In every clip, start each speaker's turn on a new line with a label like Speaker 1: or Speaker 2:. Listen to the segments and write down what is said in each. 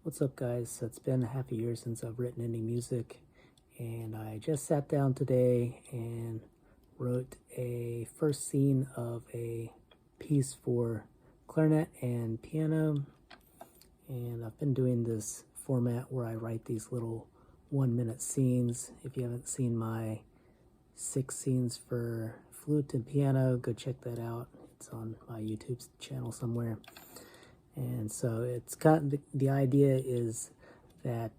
Speaker 1: What's up, guys? It's been half a year since I've written any music, and I just sat down today and wrote a first scene of a piece for clarinet and piano. And I've been doing this format where I write these little 1-minute scenes. If you haven't seen my 6 scenes for flute and piano, go check that out. It's on my YouTube channel somewhere. And so it's kind of, the idea is that,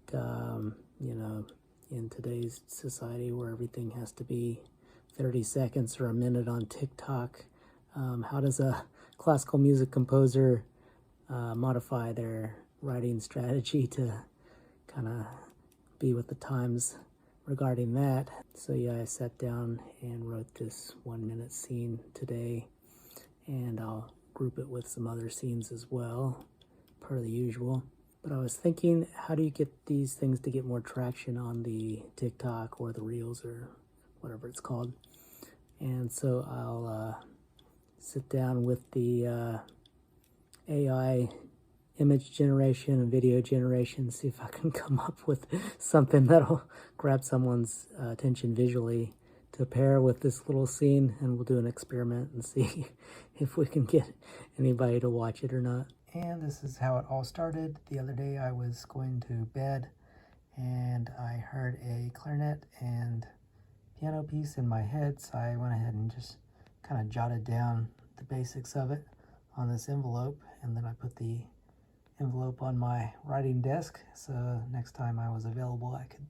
Speaker 1: in today's society where everything has to be 30 seconds or a minute on TikTok, how does a classical music composer modify their writing strategy to kind of be with the times regarding that? So yeah, I sat down and wrote this 1-minute scene today, and I'll group it with some other scenes as well, per the usual. But I was thinking, how do you get these things to get more traction on the TikTok or the Reels or whatever it's called? And so I'll sit down with the AI image generation and video generation, see if I can come up with something that'll grab someone's attention visually to pair with this little scene, and we'll do an experiment and see if we can get anybody to watch it or not. And this is how it all started. The other day I was going to bed and I heard a clarinet and piano piece in my head, so I went ahead and just kind of jotted down the basics of it on this envelope, and then I put the envelope on my writing desk, so next time I was available I could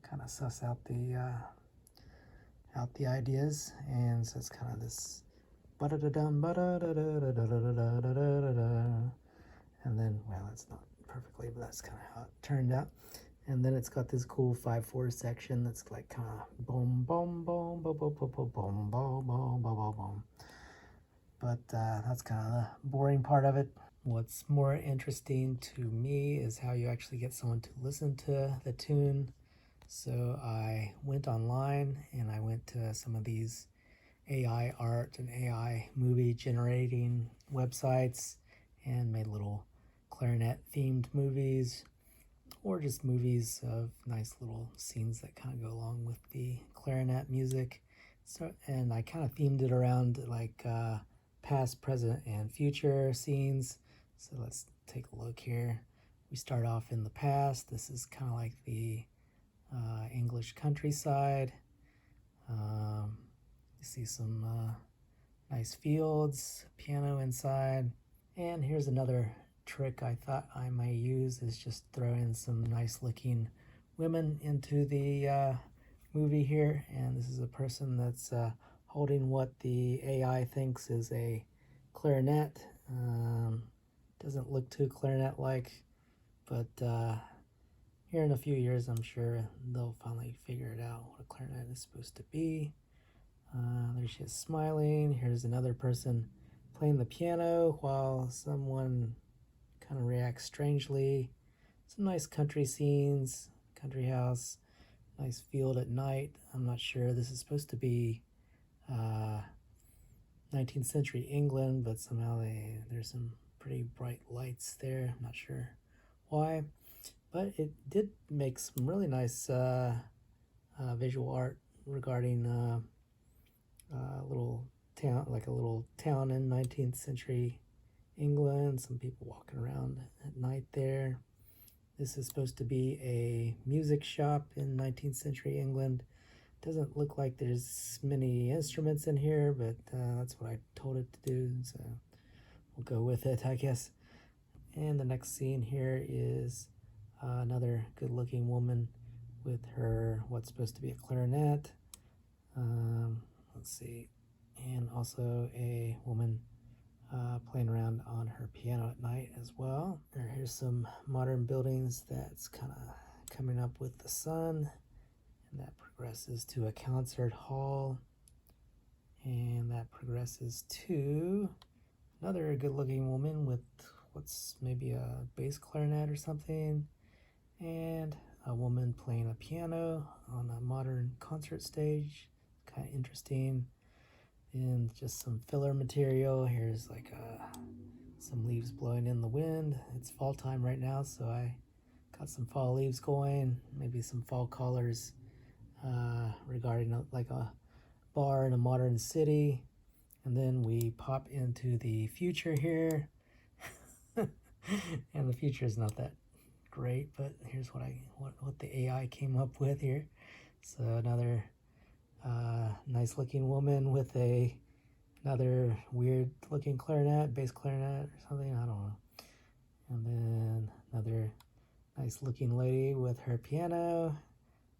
Speaker 1: kind of suss out the ideas. And so it's kind of this and then, well, that's not perfectly, but that's kind of how it turned out. And then it's got this cool 5/4 section that's like kind of boom, boom, boom, boom, boom, boom, boom, boom, boom, boom, boom, boom. But that's kind of the boring part of it. What's more interesting to me is how you actually get someone to listen to the tune. So I went online and I went to some of these AI art and AI movie generating websites and made little clarinet themed movies, or just movies of nice little scenes that kind of go along with the clarinet music. So, and I kind of themed it around like past, present, and future scenes. So let's take a look here. We start off in the past. This is kind of like the English countryside. You see some nice fields, piano inside. And here's another trick I thought I might use, is just throw in some nice looking women into the movie here. And this is a person that's holding what the AI thinks is a clarinet. Doesn't look too clarinet-like, but here in a few years I'm sure they'll finally figure it out, what a clarinet is supposed to be. There she is smiling. Here's another person playing the piano while someone kind of reacts strangely. Some nice country scenes, country house, nice field at night. I'm not sure. This is supposed to be 19th century England, but somehow there's some pretty bright lights there. I'm not sure why, but it did make some really nice visual art regarding little town, like a little town in 19th century England, some people walking around at night there. This is supposed to be a music shop in 19th century England. Doesn't look like there's many instruments in here, but that's what I told it to do, so we'll go with it, I guess. And the next scene here is another good looking woman with her what's supposed to be a clarinet. Let's see, and also a woman playing around on her piano at night as well. Here's some modern buildings that's kind of coming up with the sun, and that progresses to a concert hall, and that progresses to another good looking woman with what's maybe a bass clarinet or something, and a woman playing a piano on a modern concert stage. Kind of interesting. And just some filler material. Here's like some leaves blowing in the wind. It's fall time right now, so I got some fall leaves going, maybe some fall colors regarding like a bar in a modern city. And then we pop into the future here. And the future is not that great, but here's what the AI came up with here. So another nice looking woman with another weird looking clarinet, bass clarinet or something, I don't know. And then another nice looking lady with her piano.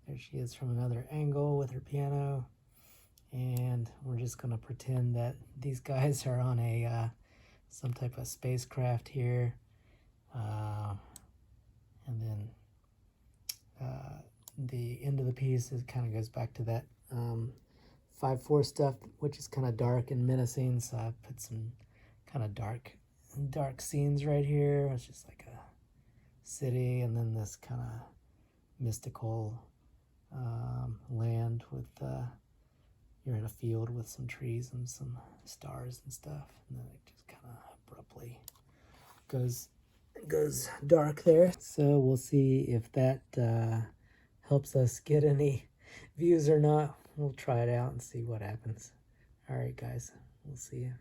Speaker 1: There she is from another angle with her piano. And we're just gonna pretend that these guys are on a some type of spacecraft here. And then the end of the piece is kind of goes back to that 5/4 stuff, which is kind of dark and menacing. So I put some kind of dark scenes right here. It's just like a city, and then this kind of mystical land with you're in a field with some trees and some stars and stuff, and then it just kind of abruptly goes dark there. So we'll see if that helps us get any views or not. We'll try it out and see what happens. All right, guys, we'll see you.